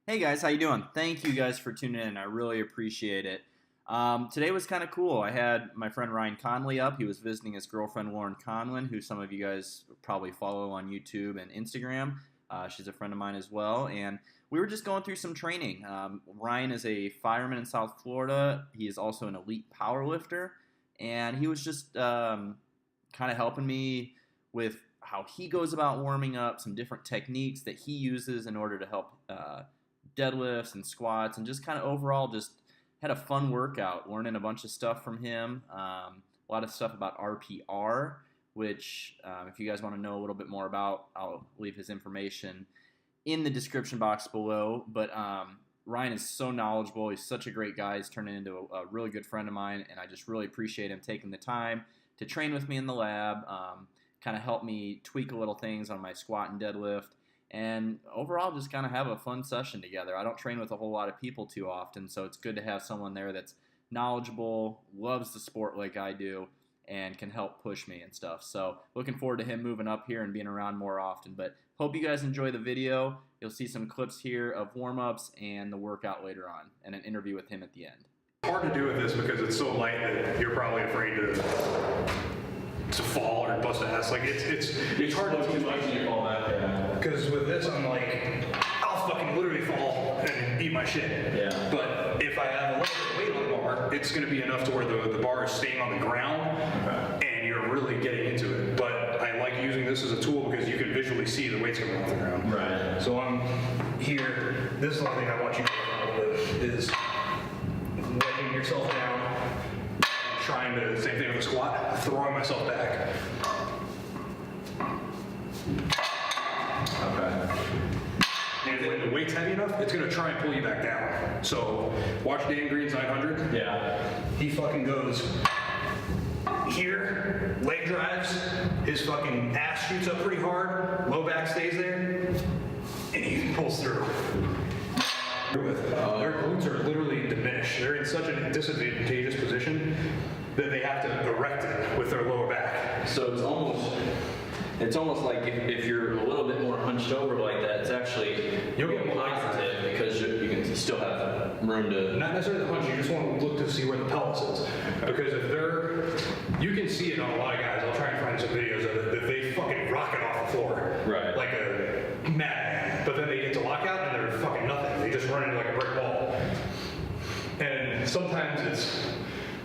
Hey guys, how you doing? Thank you guys for tuning in. I really appreciate it. Today was kind of cool. I had my friend Ryan Conley up. He was visiting his girlfriend Lauren Conlin, who some of you guys probably follow on YouTube and Instagram. She's a friend of mine as well, and we were just going through some training. Ryan is a fireman in South Florida. He is also an elite powerlifter, and he was just kind of helping me with how he goes about warming up, some different techniques that he uses in order to help deadlifts and squats, and just kind of overall just had a fun workout, learning a bunch of stuff from him. A lot of stuff about RPR, which if you guys want to know a little bit more about, I'll leave his information in the description box below. But Ryan is so knowledgeable. He's such a great guy. He's turning into a really good friend of mine, and I just really appreciate him taking the time to train with me in the lab, kind of help me tweak a little things on my squat and deadlift, and overall just kind of have a fun session together. I don't train with a whole lot of people too often, so it's good to have someone there that's knowledgeable, loves the sport like I do, and can help push me and stuff. So looking forward to him moving up here and being around more often. But hope you guys enjoy the video. You'll see some clips here of warm-ups and the workout later on, and an interview with him at the end. Hard to do with this because it's so light that you're probably afraid to fall or bust ass. Like it's hard to teach because with this I'm like, I'll fucking literally fall and eat my shit. Yeah. But if I have a little bit of weight on the bar, it's going to be enough to where the bar is staying on the ground, and you're really getting into it. But I like using this as a tool because you can visually see the weights coming off the ground. Right. So I'm here. This is the thing I want you to do is letting yourself down. Trying to, same thing with the squat, throwing myself back. Okay. And when the weight's heavy enough, it's gonna try and pull you back down. So watch Dan Green's 900. Yeah. He fucking goes here, leg drives, his fucking ass shoots up pretty hard, low back stays there, and he pulls through. Their glutes are literally diminished. They're in such a disadvantageous position that they have to erect it with their lower back. So it's almost like if you're a little bit more hunched over like that, it's actually you'll get more positive because you can still have room to. Not necessarily the hunch. You just want to look to see where the pelvis is. Because if you can see it on a lot of guys. I'll try and find some videos of it that they fucking rocket off the floor, right? Like a madman. But then they get to lockout and they're fucking nothing. They just run into like a brick wall. And sometimes it's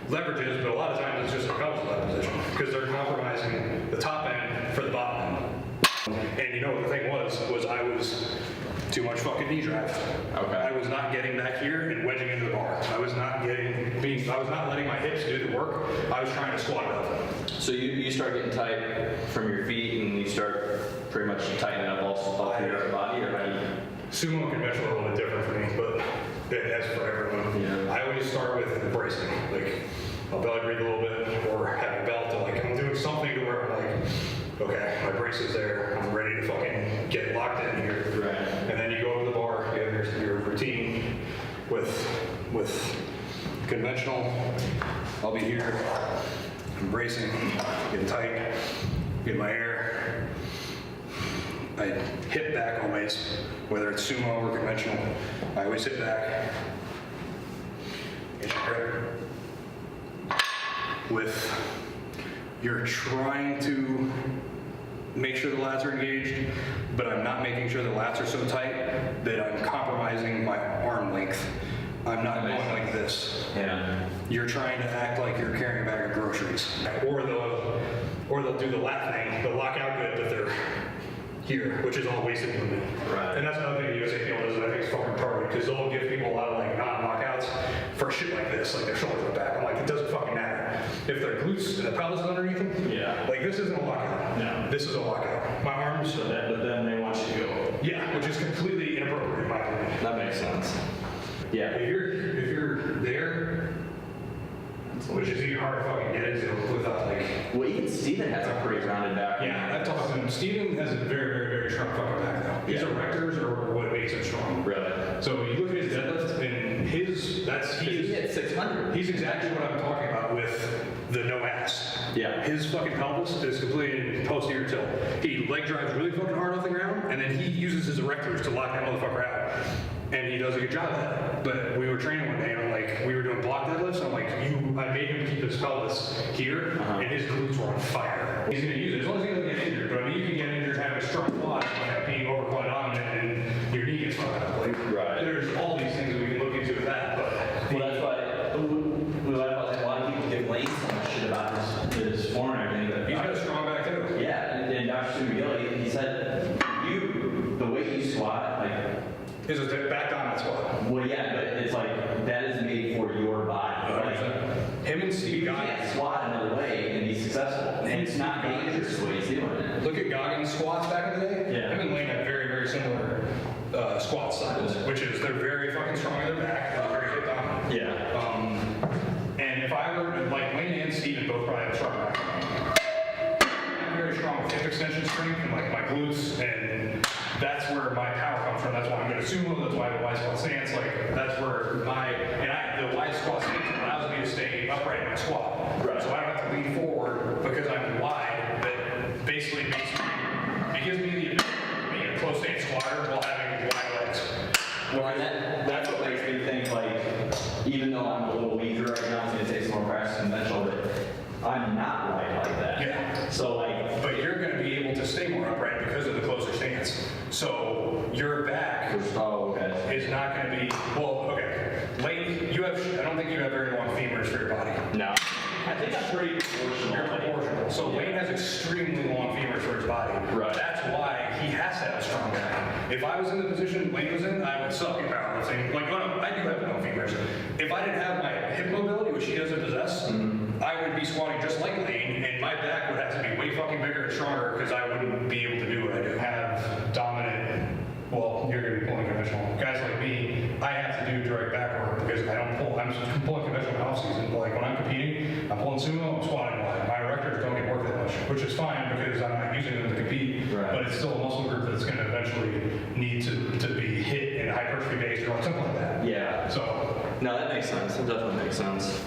leverages, but a lot of times it's just a pelvis in that position because they're compromising the top end for the bottom end. And you know what the thing was I was too much fucking knee drive. Okay. I was not getting back here and wedging into the bar. I was not letting my hips do the work. I was trying to squat it up. So you start getting tight from your feet and you start pretty much tightening up all through your body, or how do you? Sumo and conventional are a little bit different for me, but it has for everyone. Yeah. I always start with bracing. Like, I'll belly breathe a little bit or have a belt. I'm doing something to where I'm like, okay, my brace is there. I'm ready to fucking get locked in here. Right. And then you go over the bar, you have your routine with conventional. I'll be here, I'm bracing, getting tight, get my air. I hip back always, whether it's sumo or conventional. I always hit back. Get your grip. You're trying to make sure the lats are engaged, but I'm not making sure the lats are so tight that I'm compromising my arm length. I'm not going like this. Yeah. You're trying to act like you're carrying a bag of groceries. Or they'll do the lat thing. They'll lock out good, but they're here, which is all wasted movement. Right. And that's another thing the USA people does that I think is fucking retarded, because they'll give people a lot of like non-knockouts for shit like this, like their shoulders are back. I'm like, it doesn't fucking matter. If their glutes and the pelvis is underneath them, yeah. Like this isn't a lockout. No. This is a lockout. My arms. But then they want you to go. Yeah, which is completely inappropriate in my opinion. That makes sense. Yeah. If you're there, which is even hard to fucking get into without like. Well, even Steven has a pretty rounded back. Yeah, I've talked to him. Steven has a very, very, very strong fucking back though. His erectors are what makes him strong. Really? So you look at his deadlift and he hit 600. He's exactly what I'm talking about with the no ass. Yeah. His fucking pelvis is completely posterior tilt. He leg drives really fucking hard off the ground, and then he uses his erectors to lock that motherfucker out. and he does a good job at it. But we were training one day, and I'm like, we were doing block deadlifts, and I'm like, I made him keep his pelvis here, and his glutes were on fire. He's gonna use it as long as he doesn't get injured. But I mean, you can get injured having strong quads by being overquad dominant, and your knee gets fucked up. Like, Right. there's all these things that we can look into with that. But Well, that's why a lot of people give Lane so much shit about his form and everything. But he's got a strong back too. yeah, and Dr. Sumigil, he said, the way you squat, like, Is a back dominant squat. well, yeah, but it's like, that is made for your body. Like, Him and Steve you Goggins. can't squat another way and be successful. And it's not dangerous the way he's doing it. Look at Goggins' squats back in the day. Yeah. Him and Lane have very, very similar squat styles, which is they're very fucking strong in their back. They're very hip dominant. Yeah. And if I were, like Lane and Steven both probably have strong back. I'm very strong with hip extension strength and like my glutes, and that's where my power comes from. That's why I'm good at sumo. That's why I have a wide squat stance. Like that's where the wide squat stance allows me to stay upright in my squat. Right. So I don't have to lean forward because I'm wide. That basically it gives me the ability to be a close stance squatter while having wide legs. Well, and that's what makes me think, like, even though I'm a little weaker right now, it's going to take some more practice conventional, but I'm not right like that. Yeah. So, like, But you're going to be able to stay more upright because of the closer stance. So your back oh, okay. is not going to be, well, okay. Lane, I don't think you have very long femurs for your body. No. I think I'm pretty proportional. You're like, proportional. So Lane has extremely long femurs for his body. Right. That's why he has to have a strong back. If I was in the position Lane was in, I would suck at powerlifting. Like, oh no, I do have long femurs. If I didn't have my hip mobility, which he doesn't possess, I would be squatting just like Lane, and my back would have to be way fucking bigger and stronger because I wouldn't be able to do what I do. Have dominant, well, you're going to be pulling conventional. Guys like me, I have to do direct back work because I don't pull, I'm just pulling conventional in off season. Like when I'm competing, I'm pulling sumo, I'm squatting wide. My erectors don't get worked that much, which is fine because I'm not using them to compete, Right. but it's still a muscle group that's going to eventually need to be hit in a hypertrophy base or something like that. Yeah. So, No, that makes sense. That definitely makes sense.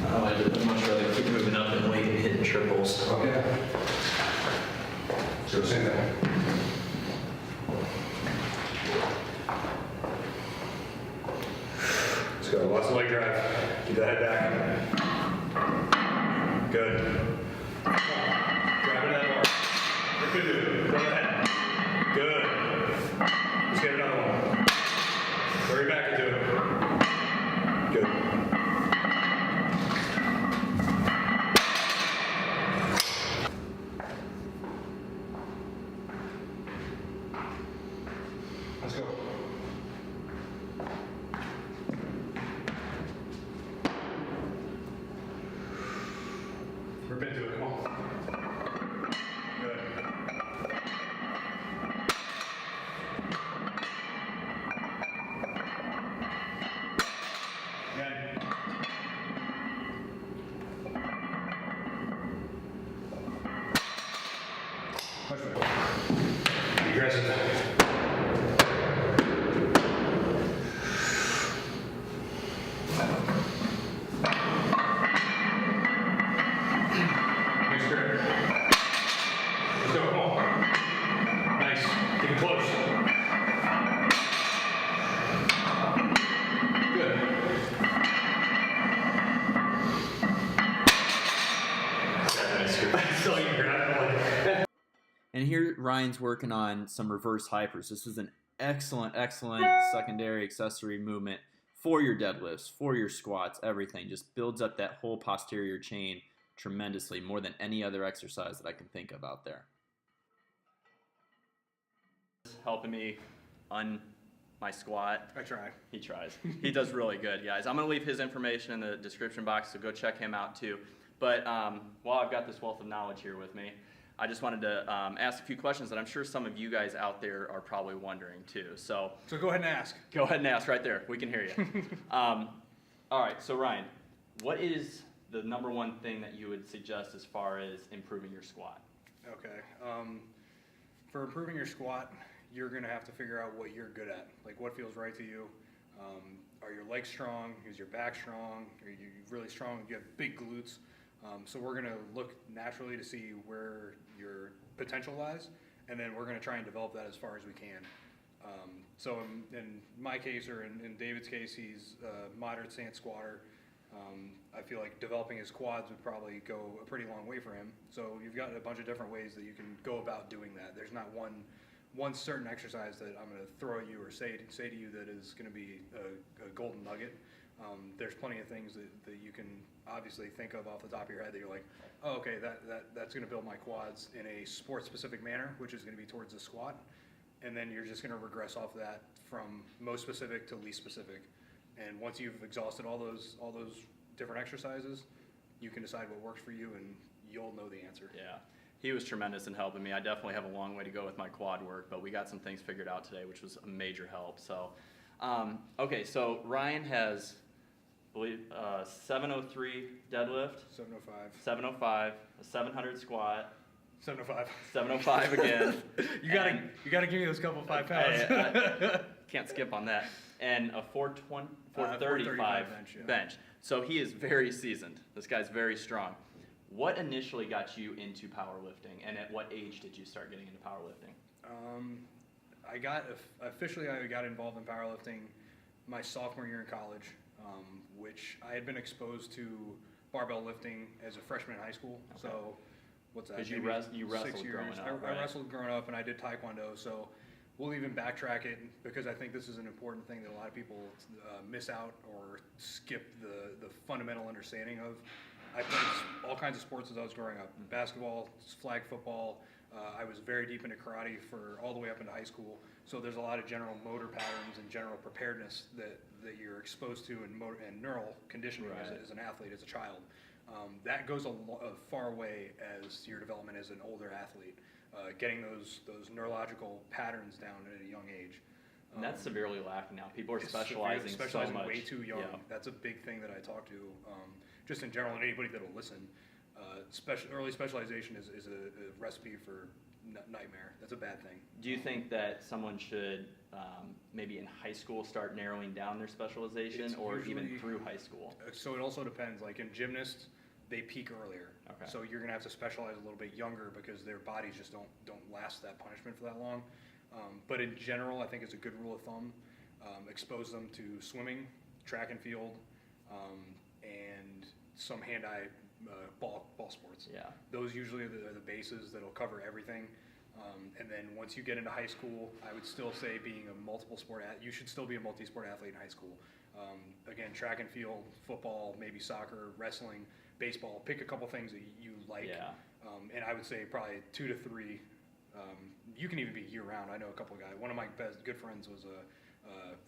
I'd much rather keep moving up and weight and hitting triples. okay. So same thing. Let's go. Lots of leg drive. Keep that head back. Good. Grab it that bar. You're good. Go ahead. Good. Let's get another one. Hurry back into it. Good. Let's go. Rip into it, come on. Good. Again. Push it. Be aggressive. Next grip. Let's go, come on. Nice. Keep it close. Good. So you grab it. And here Ryan's working on some reverse hypers. This is an excellent secondary accessory movement for your deadlifts, for your squats, everything. Just builds up that whole posterior chain tremendously, more than any other exercise that I can think of out there. Helping me on my squat. I try. He tries. He does really good, guys. I'm going to leave his information in the description box, so go check him out too. But while I've got this wealth of knowledge here with me, I just wanted to ask a few questions that I'm sure some of you guys out there are probably wondering too. So So go ahead and ask. go ahead and ask right there. We can hear you. All right, so Ryan, what is the number one thing that you would suggest as far as improving your squat? Okay. For improving your squat, you're going to have to figure out what you're good at, like what feels right to you. Are your legs strong? Is your back strong? Are you really strong? You have big glutes. So we're going to look naturally to see where your potential lies, and then we're going to try and develop that as far as we can. So in my case, or in David's case, he's a moderate stance squatter. I feel like developing his quads would probably go a pretty long way for him. So you've got a bunch of different ways that you can go about doing that. There's not one certain exercise that I'm going to throw at you or say to you that is going to be a golden nugget. There's plenty of things that you can obviously think of off the top of your head that you're like, oh, okay, that's going to build my quads in a sport-specific manner, which is going to be towards the squat. And then you're just going to regress off that from most specific to least specific. And once you've exhausted all those different exercises, you can decide what works for you, and you'll know the answer. Yeah, he was tremendous in helping me. I definitely have a long way to go with my quad work, but we got some things figured out today, which was a major help. So, okay, so Ryan has, I believe, 703 deadlift, 705. 705, a 700 squat, 705. 705 again. You gotta give me those couple 5 pounds. I can't skip on that. And a 435 bench, yeah. bench. So he is very seasoned. This guy's very strong. What initially got you into powerlifting, and at what age did you start getting into powerlifting? I got involved in powerlifting my sophomore year in college, which I had been exposed to barbell lifting as a freshman in high school. Okay. So what's that? Because you maybe wrestled 6 years. growing up, I right? wrestled growing up, and I did taekwondo. So we'll even backtrack it because I think this is an important thing that a lot of people miss out or skip the fundamental understanding of. I played all kinds of sports as I was growing up: basketball, flag football. I was very deep into karate for all the way up into high school. So there's a lot of general motor patterns and general preparedness that you're exposed to and neural conditioning Right. as an athlete, as a child. That goes a far way as your development as an older athlete. Getting those neurological patterns down at a young age. And that's severely lacking now. People are It's specializing so much. way too young. Yeah. That's a big thing that I talk to, just in general, and anybody that'll listen. Early specialization is a recipe for nightmare. That's a bad thing. Do you think that someone should maybe in high school start narrowing down their specialization, It's or even usually- through high school? So it also depends. Like in gymnasts, they peak earlier. Okay. So you're gonna have to specialize a little bit younger because their bodies just don't last that punishment for that long. But in general, I think it's a good rule of thumb. Expose them to swimming, track and field, and some hand-eye ball sports. Yeah. Those usually are the bases that'll cover everything. And then once you get into high school, I would still say being a multiple sport you should still be a multi-sport athlete in high school. Again, track and field, football, maybe soccer, wrestling, baseball. Pick a couple things that you like. Yeah. And I would say probably 2 to 3. You can even be year-round. I know a couple of guys. One of my good friends was a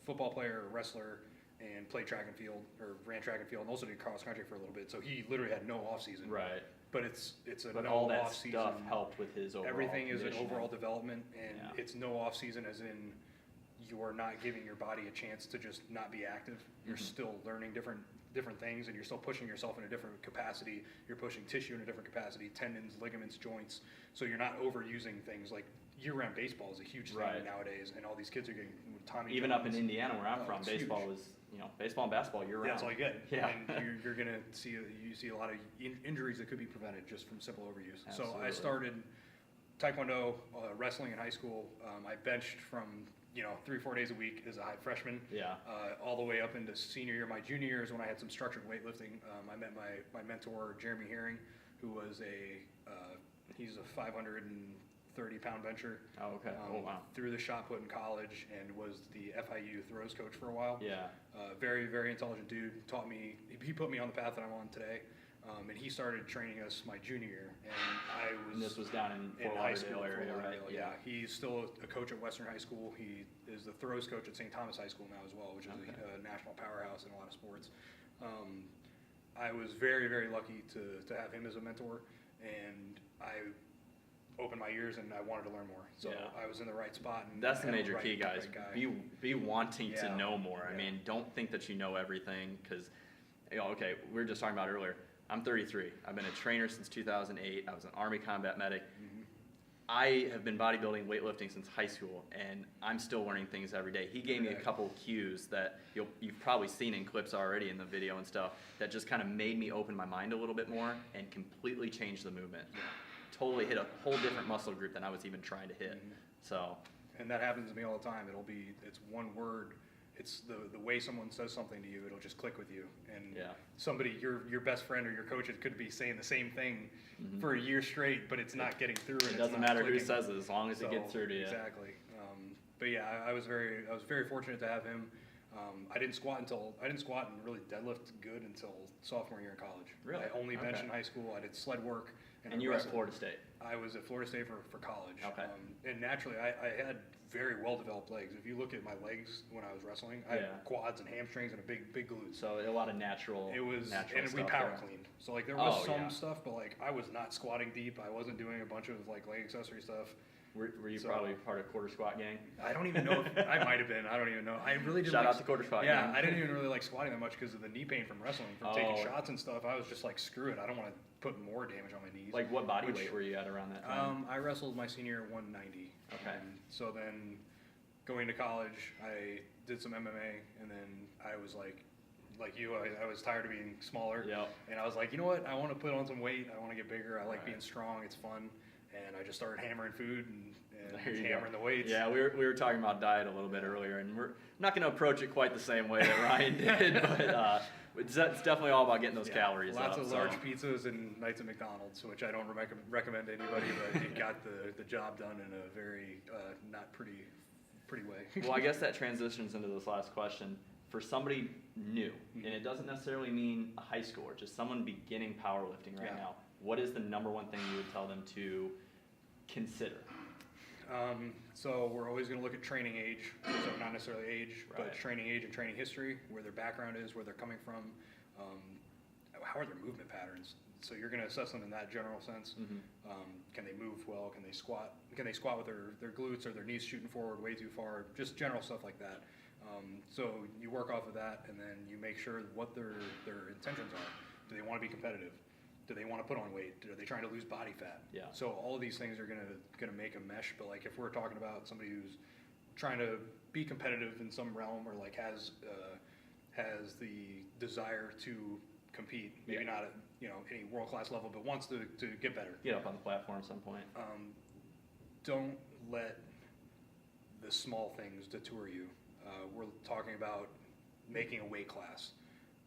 football player, a wrestler, and played track and field, or ran track and field, and also did cross country for a little bit. So he literally had no off season. Right. But it's a But no all that off season. stuff helped with his overall Everything is an conditioning. overall development, and Yeah. it's no off season as in you are not giving your body a chance to just not be active. You're still learning different things, and you're still pushing yourself in a different capacity. You're pushing tissue in a different capacity, tendons, ligaments, joints. So you're not overusing things. Like year-round baseball is a huge thing Right. nowadays, and all these kids are getting Tommy Even Johns. up in Indiana, where I'm from, it's baseball huge. was, baseball and basketball year round. Yeah, that's all you get. Yeah. And you're gonna see a lot of injuries that could be prevented just from simple overuse. So Absolutely. I started taekwondo, wrestling in high school. I benched from 3-4 days a week as a high freshman. Yeah. All the way up into senior year. My junior year is when I had some structured weightlifting. I met my mentor Jeremy Herring, who was he's a 530-pound bencher. Oh, okay. Oh, wow. Threw the shot put in college and was the FIU throws coach for a while. Yeah. Very, very intelligent dude. He put me on the path that I'm on today. And he started training us my junior year. And this was down in in Fort high Lauderdale school. area, Fort right? Lauderdale, yeah. He's still a coach at Western High School. He is the throws coach at St. Thomas High School now as well, which is Okay. a national powerhouse in a lot of sports. I was very, very lucky to have him as a mentor, and I opened my ears and I wanted to learn more. So Yeah. I was in the right spot. And That's I the had major right- key, guys. right guy. Be wanting to Yeah. know more. I Yeah. mean, don't think that you know everything, because okay, we were just talking about earlier. I'm 33. I've been a trainer since 2008. I was an Army combat medic. I have been bodybuilding, weightlifting since high school, and I'm still learning things every day. He gave me a couple cues that you've probably seen in clips already in the video and stuff that just kind of made me open my mind a little bit more and completely changed the movement. Totally hit a whole different muscle group than I was even trying to hit. So. And that happens to me all the time. It's one word. It's the way someone says something to you, it'll just click with you. And somebody, your best friend or your coach, it could be saying the same thing for a year straight, but it's not getting through. And it doesn't matter who says it as long as it gets through to you. Exactly. But yeah, I was very fortunate to have him. I didn't squat and really deadlift good until sophomore year in college. Really? I only benched in high school. I did sled work. And you were at Florida State? I was at Florida State for college. Okay. And naturally, I had very well-developed legs. If you look at my legs when I was wrestling, I had quads and hamstrings and a big glute. So a lot of natural. It was, natural and stuff we power there. cleaned. So like there was some stuff, but like I was not squatting deep. I wasn't doing a bunch of like leg accessory stuff. Were you probably part of quarter squat gang? I don't even know. I might have been. I don't even know. I really didn't. Shout out to quarter squat gang. Yeah, I didn't even really like squatting that much because of the knee pain from wrestling, from taking shots and stuff. I was just like, screw it. I don't want to put more damage on my knees. Like what body weight were you at around that time? I wrestled my senior at 190. Okay. So then, going to college, I did some MMA, and then I was like you, I was tired of being smaller. Yep. And I was like, you know what? I want to put on some weight. I want to get bigger. I like being strong. It's fun. And I just started hammering food and hammering the weights. Yeah, we were talking about diet a little bit earlier, and we're not going to approach it quite the same way that Ryan did, but it's definitely all about getting those calories lots up. Lots of large pizzas and nights at McDonald's, which I don't recommend to anybody, but it got the job done in a very not pretty way. Well, I guess that transitions into this last question. For somebody new, and it doesn't necessarily mean a high schooler, just someone beginning powerlifting right now, what is the number one thing you would tell them to consider? So we're always going to look at training age, so not necessarily age, but training age and training history, where their background is, where they're coming from, how are their movement patterns. So you're going to assess them in that general sense. Can they move well? Can they squat? Can they squat with their glutes or their knees shooting forward way too far? Just general stuff like that. So you work off of that, and then you make sure what their intentions are. Do they want to be competitive? Do they want to put on weight? Are they trying to lose body fat? Yeah. So all of these things are gonna make a mesh. But like if we're talking about somebody who's trying to be competitive in some realm, or like has the desire to compete, maybe not at any world class level, but wants to get better. Get up on the platform at some point. Don't let the small things detour you. We're talking about making a weight class.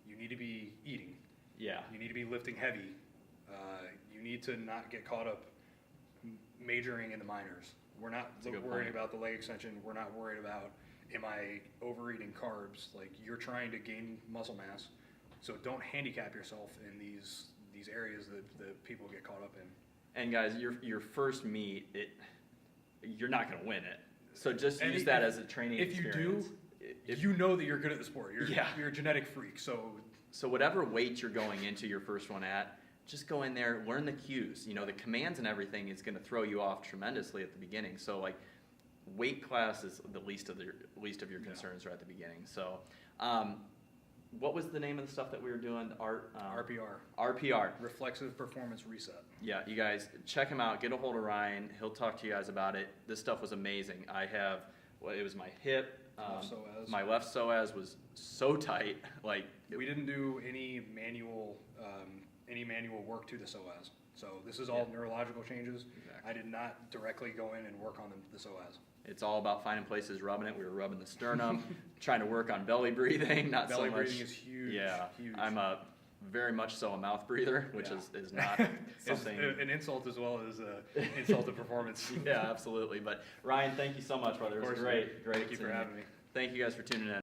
You need to be eating. Yeah. You need to be lifting heavy. You need to not get caught up majoring in the minors. We're not worried about the leg extension. We're not worried about, am I overeating carbs? Like, you're trying to gain muscle mass, so don't handicap yourself in these areas that people get caught up in. And guys, your first meet, you're not going to win it. So just use that as a training experience. If you know that you're good at the sport, you're a genetic freak. So whatever weight you're going into your first one at, just go in there, learn the cues. The commands and everything is going to throw you off tremendously at the beginning. So like, weight class is the least of your concerns right at the beginning. So, what was the name of the stuff that we were doing? RPR. RPR. Reflexive Performance Reset. Yeah, you guys check him out. Get a hold of Ryan. He'll talk to you guys about it. This stuff was amazing. It was my hip. My left psoas was so tight. Like, we didn't do any manual work to the psoas. So this is all neurological changes. Exactly. I did not directly go in and work on the psoas. It's all about finding places, rubbing it. We were rubbing the sternum, trying to work on belly breathing. Not belly so much. breathing is huge. Yeah, huge. I'm very much so a mouth breather, which is not something. It's an insult as well as an insult to performance. Yeah, absolutely. But Ryan, thank you so much, brother. It was great. Thank you for having me. Thank you guys for tuning in.